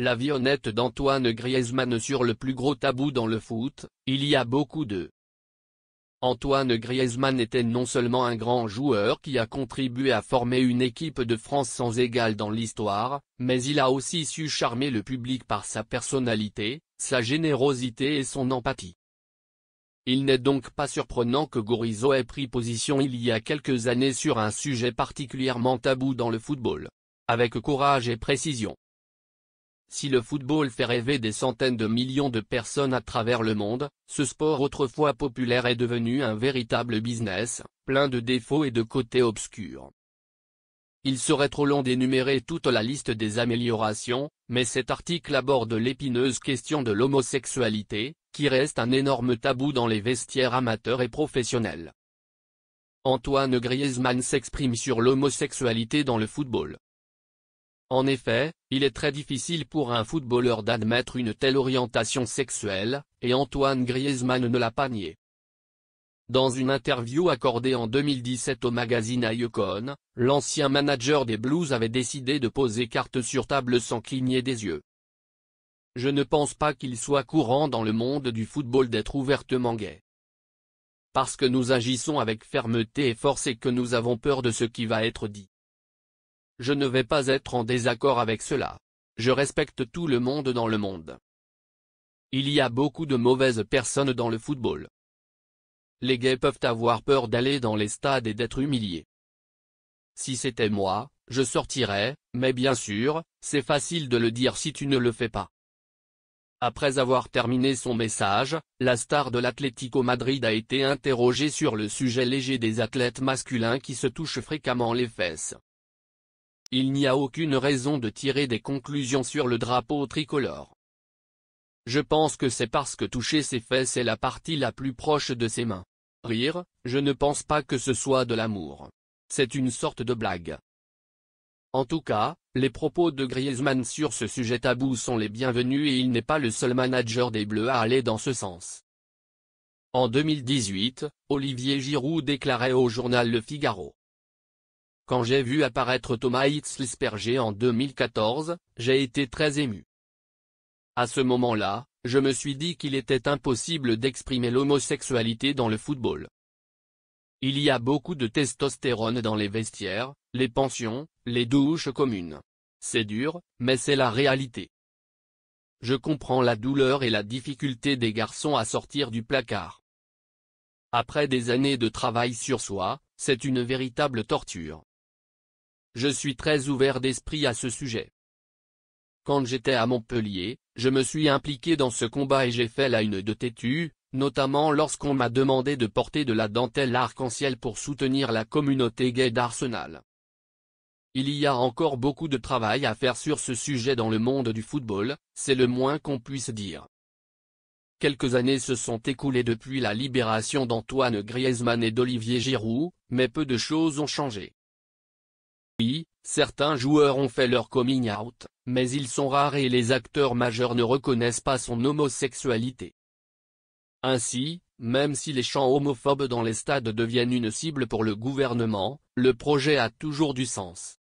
La vie honnête d'Antoine Griezmann sur le plus gros tabou dans le foot, il y a beaucoup de. Antoine Griezmann était non seulement un grand joueur qui a contribué à former une équipe de France sans égale dans l'histoire, mais il a aussi su charmer le public par sa personnalité, sa générosité et son empathie. Il n'est donc pas surprenant que Gorizo ait pris position il y a quelques années sur un sujet particulièrement tabou dans le football. Avec courage et précision. Si le football fait rêver des centaines de millions de personnes à travers le monde, ce sport autrefois populaire est devenu un véritable business, plein de défauts et de côtés obscurs. Il serait trop long d'énumérer toute la liste des améliorations, mais cet article aborde l'épineuse question de l'homosexualité, qui reste un énorme tabou dans les vestiaires amateurs et professionnels. Antoine Griezmann s'exprime sur l'homosexualité dans le football. En effet, il est très difficile pour un footballeur d'admettre une telle orientation sexuelle, et Antoine Griezmann ne l'a pas nié. Dans une interview accordée en 2017 au magazine Icon, l'ancien manager des Blues avait décidé de poser carte sur table sans cligner des yeux. Je ne pense pas qu'il soit courant dans le monde du football d'être ouvertement gay. Parce que nous agissons avec fermeté et force et que nous avons peur de ce qui va être dit. Je ne vais pas être en désaccord avec cela. Je respecte tout le monde dans le monde. Il y a beaucoup de mauvaises personnes dans le football. Les gays peuvent avoir peur d'aller dans les stades et d'être humiliés. Si c'était moi, je sortirais, mais bien sûr, c'est facile de le dire si tu ne le fais pas. Après avoir terminé son message, la star de l'Atlético Madrid a été interrogée sur le sujet léger des athlètes masculins qui se touchent fréquemment les fesses. Il n'y a aucune raison de tirer des conclusions sur le drapeau tricolore. Je pense que c'est parce que toucher ses fesses est la partie la plus proche de ses mains. Rire, je ne pense pas que ce soit de l'amour. C'est une sorte de blague. En tout cas, les propos de Griezmann sur ce sujet tabou sont les bienvenus et il n'est pas le seul manager des Bleus à aller dans ce sens. En 2018, Olivier Giroud déclarait au journal Le Figaro. Quand j'ai vu apparaître Thomas Hitzlsperger en 2014, j'ai été très ému. À ce moment-là, je me suis dit qu'il était impossible d'exprimer l'homosexualité dans le football. Il y a beaucoup de testostérone dans les vestiaires, les pensions, les douches communes. C'est dur, mais c'est la réalité. Je comprends la douleur et la difficulté des garçons à sortir du placard. Après des années de travail sur soi, c'est une véritable torture. Je suis très ouvert d'esprit à ce sujet. Quand j'étais à Montpellier, je me suis impliqué dans ce combat et j'ai fait la une de Tétu, notamment lorsqu'on m'a demandé de porter de la dentelle arc-en-ciel pour soutenir la communauté gay d'Arsenal. Il y a encore beaucoup de travail à faire sur ce sujet dans le monde du football, c'est le moins qu'on puisse dire. Quelques années se sont écoulées depuis la libération d'Antoine Griezmann et d'Olivier Giroud, mais peu de choses ont changé. Oui, certains joueurs ont fait leur coming out, mais ils sont rares et les acteurs majeurs ne reconnaissent pas son homosexualité. Ainsi, même si les chants homophobes dans les stades deviennent une cible pour le gouvernement, le projet a toujours du sens.